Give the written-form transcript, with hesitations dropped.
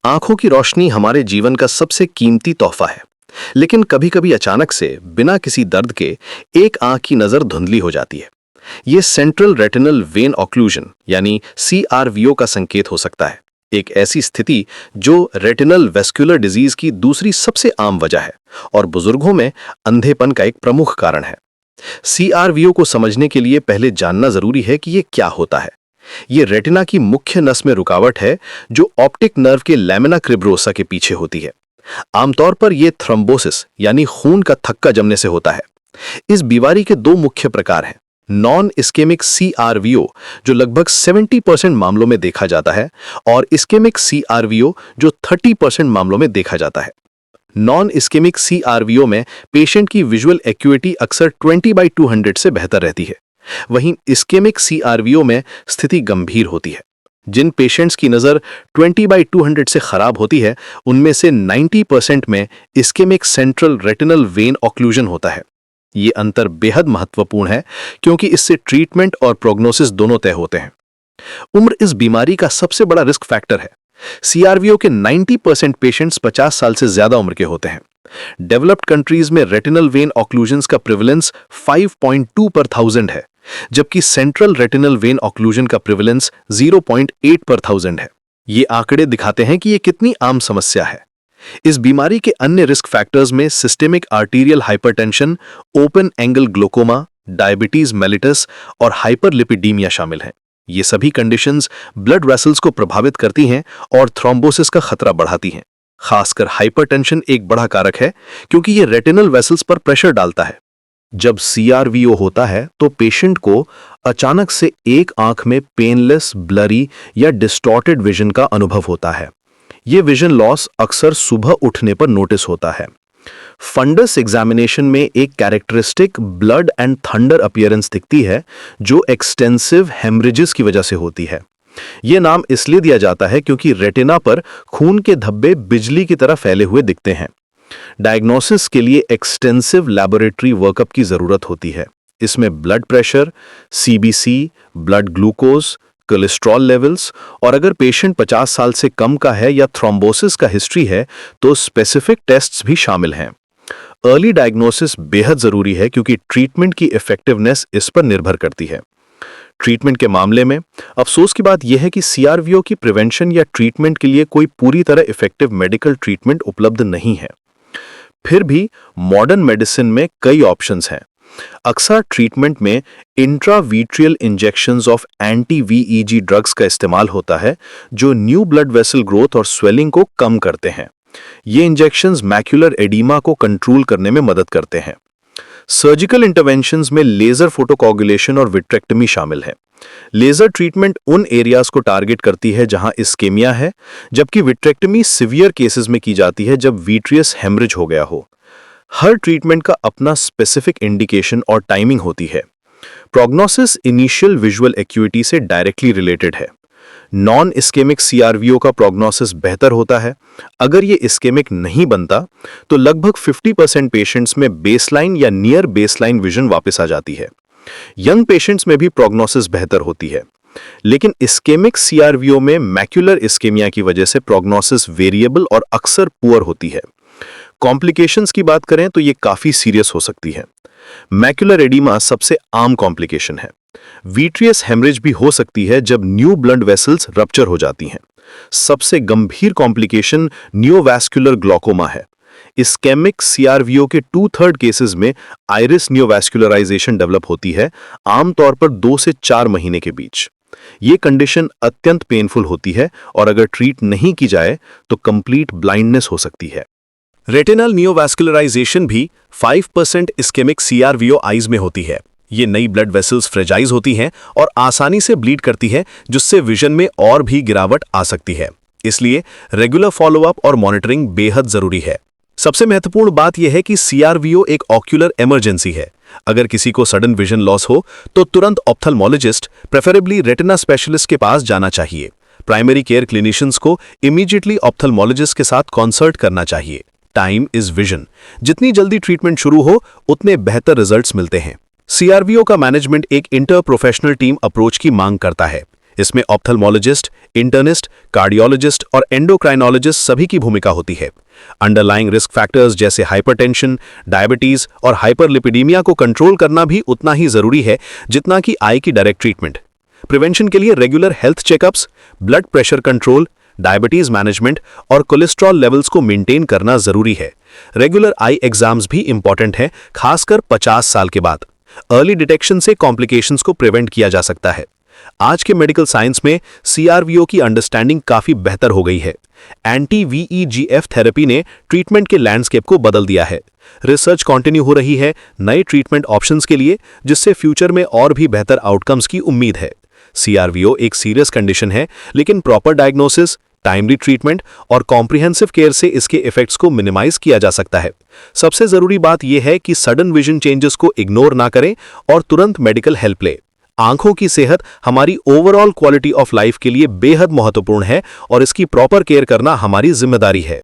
आंखों की रोशनी हमारे जीवन का सबसे कीमती तोहफा है, लेकिन कभी-कभी अचानक से बिना किसी दर्द के एक आंख की नजर धुंधली हो जाती है। ये सेंट्रल रेटिनल वेन ऑक्लूजन यानी CRVO का संकेत हो सकता है। एक ऐसी स्थिति जो रेटिनल वेस्कुलर डिजीज की दूसरी सबसे आम वजह है और बुजुर्गों में अंधेपन का एक प्रमुख कारण है। CRVO को समझने के लिए पहले जानना जरूरी है कि ये क्या होता है। ये रेटिना की मुख्य नस में रुकावट है जो ऑप्टिक नर्व के लैमिना क्रिब्रोसा के पीछे होती है। आमतौर पर यह थ्रोम्बोसिस यानी खून का थक्का जमने से होता है। इस बीमारी के दो मुख्य प्रकार हैं, नॉन इस्केमिक CRVO जो लगभग 70% मामलों में देखा जाता है और इस्केमिक CRVO जो 30% मामलों में देखा जाता है। नॉन इस्केमिक CRVO में पेशेंट की विजुअल एक्यूटी अक्सर 20/200 से बेहतर रहती है। वहीं इस्केमिक CRVO में स्थिति गंभीर होती है। जिन पेशेंट्स की नज़र 20/200 से खराब होती है, उनमें से 90% में ischaemic central retinal vein occlusion होता है। ये अंतर बेहद महत्वपूर्ण है क्योंकि इससे ट्रीटमेंट और प्रोग्नोसिस दोनों तय होते हैं। उम्र इस बीमारी का सबसे बड़ा रिस्क फैक्टर है। CRVO के 90% पेशेंट्स 50 साल से ज्यादा उम्र के होते हैं। डेवलप्ड कंट्रीज में रेटिनल वेन ऑक्लूजन्स का प्रिवलेंस 5.2 पर 1000 है, जबकि सेंट्रल रेटिनल वेन ऑक्लूजन का प्रिवलेंस 0.8 पर 1000 है। ये आंकड़े दिखाते हैं कि ये कितनी आम समस्या है। इस बीमारी के अन्य रिस्क फैक्टर्स में systemic arterial hypertension, open angle glaucoma, diabetes mellitus और हाइपरलिपिडीमिया शामिल हैं। ये सभी कंडीशंस ब्लड वेसल्स को प्रभावित करती हैं और थ्रोम्बोसिस का खतरा बढ़ाती हैं। खासकर हाइपरटेंशन एक बड़ा कारक है क्योंकि ये रेटिनल वेसल्स पर प्रेशर डालता है। जब CRVO होता है तो पेशेंट को अचानक से एक आंख में पेनलेस, ब्लरी या डिस्टॉर्टेड विजन का अनुभव होता है। ये विजन लॉस अक्सर सुबह उठने पर नोटिस होता है। फंडस एग्जामिनेशन में एक characteristic blood and thunder appearance दिखती है जो एक्सटेंसिव हेमरेजेस की वजह से होती है। यह नाम इसलिए दिया जाता है क्योंकि रेटिना पर खून के धब्बे बिजली की तरह फैले हुए दिखते हैं। डायग्नोसिस के लिए एक्सटेंसिव लैबोरेटरी वर्कअप की जरूरत होती है। इसमें blood pressure, CBC, blood glucose, cholesterol levels और अगर पेशेंट 50 साल से कम का है या थ्रोम्बोसिस का हिस्ट्री है तो स्पेसिफिक टेस्ट्स भी शामिल हैं। अर्ली डायग्नोसिस बेहद जरूरी है क्योंकि ट्रीटमेंट की इफेक्टिवनेस इस पर निर्भर करती है। ट्रीटमेंट के मामले में अफसोस की बात यह है कि CRVO की प्रिवेंशन या ट्रीटमेंट के लिए कोई पूरी तरह इफेक्टिव मेडिकल ट्रीटमेंट उपलब्ध नहीं है। फिर भी मॉडर्न मेडिसिन में कई ऑप्शंस हैं। अक्सर ट्रीटमेंट में इंट्रावीट्रियल इंजेक्शंस ऑफ एंटी-VEG ड्रग्स का इस्तेमाल होता है जो न्यू ब्लड वेसल ग्रोथ और स्वेलिंग को कम करते हैं। ये इंजेक्शंस मैक्युलर एडीमा को कंट्रोल करने में मदद करते हैं। सर्जिकल इंटरवेंशंस में लेजर फोटोकोगुलेशन और विट्रेक्टमी शामिल है। लेजर ट्रीटमेंट उन एरियाज को टारगेट करती है जहां इस्केमिया है, जबकि विट्रेक्टमी सिवियर केसेस में की जाती है जब वीट्रियस हेमरेज हो गया हो। हर ट्रीटमेंट का अपना स्पेसिफिक इंडिकेशन और टाइमिंग होती है। प्रोग्नोसिस इनिशियल विजुअल एक्यूटी से डायरेक्टली रिलेटेड है। नॉन इस्केमिक CRVO का प्रोग्नोसिस बेहतर होता है। अगर ये इस्केमिक नहीं बनता तो लगभग 50% पेशेंट्स में बेसलाइन या नियर बेसलाइन विजन वापस आ जाती है। यंग पेशेंट्स में भी प्रोग्नोसिस बेहतर होती है, लेकिन इस्केमिक CRVO में मैक्युलर इस्केमिया की वजह से प्रोग्नोसिस वेरिएबल और अक्सर पुअर होती है। कॉम्प्लिकेशंस की बात करें तो ये काफी सीरियस हो सकती है। मैक्युलर एडीमा सबसे आम कॉम्प्लिकेशन है। वीट्रियस हेमरेज भी हो सकती है जब न्यू ब्लड वेसल्स रप्चर हो जाती हैं। सबसे गंभीर कॉम्प्लिकेशन नियोवैस्कुलर ग्लोकोमा है। इस्केमिक CRVO के 2/3 केसेस में आइरिस नियोवैस्कुलराइजेशन डेवलप होती है, आमतौर पर 2 से 4 महीने के बीच। ये कंडीशन अत्यंत पेनफुल होती है और अगर ट्रीट नहीं की जाए तो कंप्लीट ब्लाइंडनेस हो सकती है। रेटिनल नियोवैस्कुलराइजेशन भी 5% इस्केमिक CRVO आइज में होती है। ये नई ब्लड वेसल्स फ्रेजाइज होती हैं और आसानी से ब्लीड करती है, जिससे विजन में और भी गिरावट आ सकती है। इसलिए रेगुलर फॉलोअप और मॉनिटरिंग बेहद जरूरी है। सबसे महत्वपूर्ण बात यह है कि CRVO एक ऑक्यूलर इमरजेंसी है। अगर किसी को सडन विजन लॉस हो तो तुरंत ऑप्थल्मोलॉजिस्ट, प्रेफरेबली रेटिना स्पेशलिस्ट के पास जाना चाहिए। प्राइमरी केयर क्लिनिशियंस को इमीडिएटली ऑप्थल्मोलॉजिस्ट के साथ कंसल्ट करना चाहिए। Time is vision. जितनी जल्दी ट्रीटमेंट शुरू हो उतने बेहतर रिजल्ट्स मिलते हैं। CRVO का मैनेजमेंट एक इंटर प्रोफेशनल टीम अप्रोच की मांग करता है। इसमें ऑप्थल्मोलॉजिस्ट, इंटर्निस्ट, कार्डियोलॉजिस्ट और एंडोक्राइनोलॉजिस्ट सभी की भूमिका होती है। अंडरलाइंग रिस्क फैक्टर्स जैसे हाइपरटेंशन, डायबिटीज और हाइपरलिपिडीमिया को कंट्रोल करना भी उतना ही जरूरी है जितना कि आई की डायरेक्ट ट्रीटमेंट। प्रिवेंशन के लिए regular health checkups, blood pressure control, diabetes management और कोलेस्ट्रॉल लेवल्स को मेंटेन करना जरूरी है। रेगुलर आई एग्जाम्स भी इंपॉर्टेंट हैं, खासकर 50 साल के बाद। अर्ली डिटेक्शन से कॉम्प्लिकेशंस को प्रिवेंट किया जा सकता है। आज के मेडिकल साइंस में CRVO की अंडरस्टैंडिंग काफी बेहतर हो गई है। एंटी VEGF थेरेपी ने ट्रीटमेंट के लैंडस्केप को बदल दिया है। रिसर्च कंटिन्यू हो रही है नए ट्रीटमेंट ऑप्शंस के लिए, जिससे फ्यूचर में और भी बेहतर आउटकम्स की उम्मीद है। CRVO एक सीरियस कंडीशन है, लेकिन प्रॉपर डायग्नोसिस, टाइमली ट्रीटमेंट और कॉम्प्रिहेंसिव केयर से इसके इफेक्ट्स को मिनिमाइज किया जा सकता है। सबसे जरूरी बात यह है कि सडन विजन चेंजेस को इग्नोर ना करें और तुरंत मेडिकल हेल्प लें। आंखों की सेहत हमारी ओवरऑल क्वालिटी ऑफ लाइफ के लिए बेहद महत्वपूर्ण है और इसकी प्रॉपर केयर करना हमारी जिम्मेदारी है।